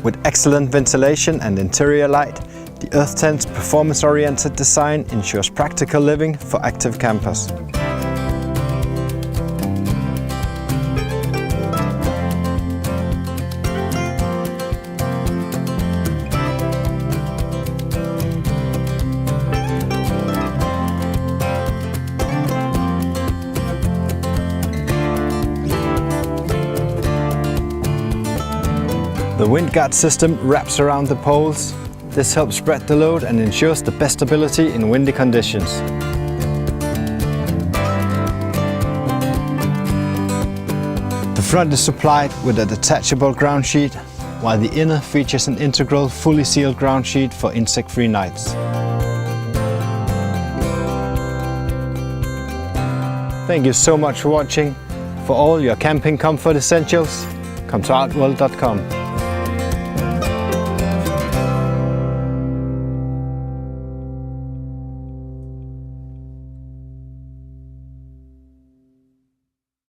With excellent ventilation and interior light, the Earth Tent's performance-oriented design ensures practical living for active campers. The wind guard system wraps around the poles. This helps spread the load and ensures the best stability in windy conditions. The front is supplied with a detachable ground sheet, while the inner features an integral, fully sealed ground sheet for insect-free nights. Thank you so much for watching. For all your camping comfort essentials, come to outwell.com.